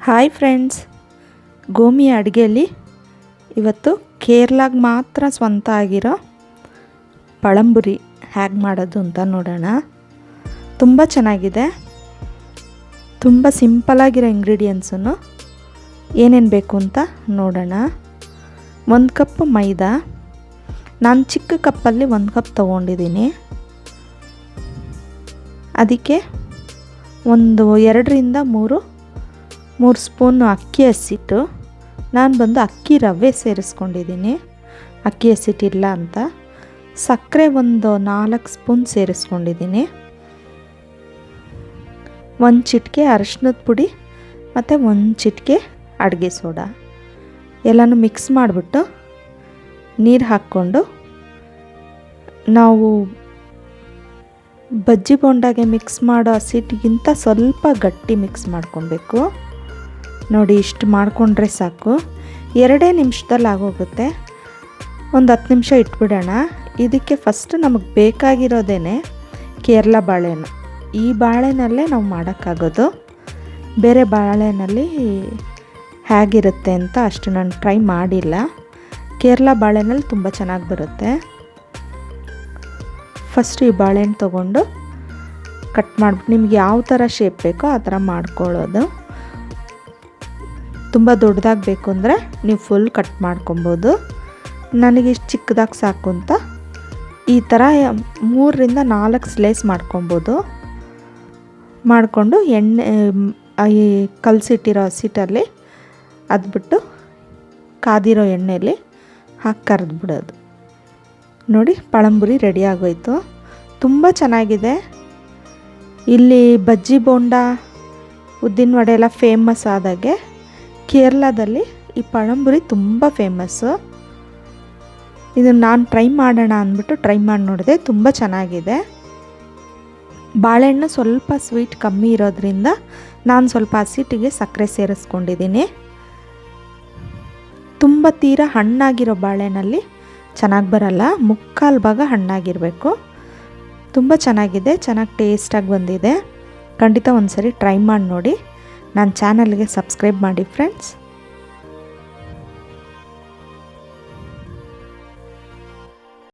Hi friends, ಗೋಮಿ ಅಡುಗೆಯಲ್ಲಿ ಇವತ್ತು ಕೇರಳಾಗೆ ಮಾತ್ರ ಸ್ವಂತ ಆಗಿರೋ ಪಳಂಬುರಿ ಹೇಗೆ ಮಾಡೋದು ಅಂತ ನೋಡೋಣ. ತುಂಬ ಚೆನ್ನಾಗಿದೆ. ತುಂಬ ಸಿಂಪಲಾಗಿರೋ ಇಂಗ್ರೀಡಿಯೆಂಟ್ಸನ್ನು ಏನೇನು ಬೇಕು ಅಂತ ನೋಡೋಣ. 1 ಕಪ್ ಮೈದಾ, ನಾನು ಚಿಕ್ಕ ಕಪ್ಪಲ್ಲಿ 1 ಕಪ್ ತೊಗೊಂಡಿದ್ದೀನಿ. ಅದಕ್ಕೆ ಒಂದು 2ರಿಂದ 3 ಸ್ಪೂನು ಅಕ್ಕಿ ಹಸಿಟ್ಟು, ನಾನು ಬಂದು ಅಕ್ಕಿ ರವೆ ಸೇರಿಸ್ಕೊಂಡಿದ್ದೀನಿ, ಅಕ್ಕಿ ಹಸಿಟ್ಟಿಲ್ಲ ಅಂತ. ಸಕ್ಕರೆ ಒಂದು 4 ಸ್ಪೂನ್ ಸೇರಿಸ್ಕೊಂಡಿದ್ದೀನಿ. 1 ಚಿಟಿಕೆ ಅರಿಶಿನದ ಪುಡಿ ಮತ್ತು 1 ಚಿಟಿಕೆ ಅಡುಗೆ ಸೋಡಾ ಎಲ್ಲನೂ ಮಿಕ್ಸ್ ಮಾಡಿಬಿಟ್ಟು ನೀರು ಹಾಕ್ಕೊಂಡು ನಾವು ಬಜ್ಜಿ ಬೋಂಡಾಗೆ ಮಿಕ್ಸ್ ಮಾಡೋ ಹಸಿಟ್ಟಿಗಿಂತ ಸ್ವಲ್ಪ ಗಟ್ಟಿ ಮಿಕ್ಸ್ ಮಾಡ್ಕೊಬೇಕು. ನೋಡಿ, ಇಷ್ಟು ಮಾಡಿಕೊಂಡ್ರೆ ಸಾಕು. 2 ನಿಮಿಷದಲ್ಲಿ ಆಗೋಗುತ್ತೆ. ಒಂದು 10 ನಿಮಿಷ ಇಟ್ಬಿಡೋಣ. ಇದಕ್ಕೆ ಫಸ್ಟ್ ನಮಗೆ ಬೇಕಾಗಿರೋದೇ ಕೇರಳ ಬಾಳೆಹಣ್ಣು. ಈ ಬಾಳೆನಲ್ಲೇ ನಾವು ಮಾಡೋಕ್ಕಾಗೋದು. ಬೇರೆ ಬಾಳೆನಲ್ಲಿ ಹೇಗಿರುತ್ತೆ ಅಂತ ಅಷ್ಟು ನಾನು ಟ್ರೈ ಮಾಡಿಲ್ಲ. ಕೇರಳ ಬಾಳೆನಲ್ಲಿ ತುಂಬ ಚೆನ್ನಾಗಿ ಬರುತ್ತೆ. ಫಸ್ಟ್ ಈ ಬಾಳೆಹಣ್ಣು ತೊಗೊಂಡು ಕಟ್ ಮಾಡಿಬಿಟ್ಟು ನಿಮ್ಗೆ ಯಾವ ಥರ ಶೇಪ್ ಬೇಕೋ ಆ ಥರ ಮಾಡ್ಕೊಳ್ಳೋದು. ತುಂಬ ದೊಡ್ಡದಾಗಿ ಬೇಕು ಅಂದರೆ ನೀವು ಫುಲ್ ಕಟ್ ಮಾಡ್ಕೊಬೋದು. ನನಗಿಷ್ಟು ಚಿಕ್ಕದಾಗಿ ಸಾಕು ಅಂತ ಈ ಥರ 3ರಿಂದ 4 ಸ್ಲೈಸ್ ಮಾಡ್ಕೊಬೋದು. ಮಾಡಿಕೊಂಡು ಎಣ್ಣೆ ಈ ಕಲಸಿಟ್ಟಿರೋ ಹಸಿಟ್ಟಲ್ಲಿ ಅದ್ಬಿಟ್ಟು ಕಾದಿರೋ ಎಣ್ಣೆಯಲ್ಲಿ ಹಾಕಿ ಕರೆದ್ಬಿಡೋದು. ನೋಡಿ, ಪಳಂಬುರಿ ರೆಡಿ ಆಗೋಯ್ತು. ತುಂಬ ಚೆನ್ನಾಗಿದೆ. ಇಲ್ಲಿ ಬಜ್ಜಿ ಬೋಂಡ, ಉದ್ದಿನ ವಡೆ ಎಲ್ಲ ಫೇಮಸ್ ಆದಾಗೆ ಕೇರಳದಲ್ಲಿ ಈ ಪಳಂಬುರಿ ತುಂಬ ಫೇಮಸ್ಸು. ಇದನ್ನು ನಾನು ಟ್ರೈ ಮಾಡೋಣ ಅಂದ್ಬಿಟ್ಟು ಟ್ರೈ ಮಾಡಿ ನೋಡಿದೆ. ತುಂಬ ಚೆನ್ನಾಗಿದೆ. ಬಾಳೆಹಣ್ಣು ಸ್ವಲ್ಪ ಸ್ವೀಟ್ ಕಮ್ಮಿ ಇರೋದ್ರಿಂದ ನಾನು ಸ್ವಲ್ಪ ಹಸಿಟ್ಟಿಗೆ ಸಕ್ಕರೆ ಸೇರಿಸ್ಕೊಂಡಿದ್ದೀನಿ. ತುಂಬ ತೀರಾ ಹಣ್ಣಾಗಿರೋ ಬಾಳೆಹಣ್ಣಲ್ಲಿ ಚೆನ್ನಾಗಿ ಬರಲ್ಲ, ಮುಕ್ಕಾಲು ಭಾಗ ಹಣ್ಣಾಗಿರಬೇಕು. ತುಂಬ ಚೆನ್ನಾಗಿದೆ, ಚೆನ್ನಾಗಿ ಟೇಸ್ಟಾಗಿ ಬಂದಿದೆ. ಖಂಡಿತ ಒಂದು ಸರಿ ಟ್ರೈ ಮಾಡಿ ನೋಡಿ. ನನ್ನ ಚಾನಲ್ಗೆ ಸಬ್ಸ್ಕ್ರೈಬ್ ಮಾಡಿ ಫ್ರೆಂಡ್ಸ್.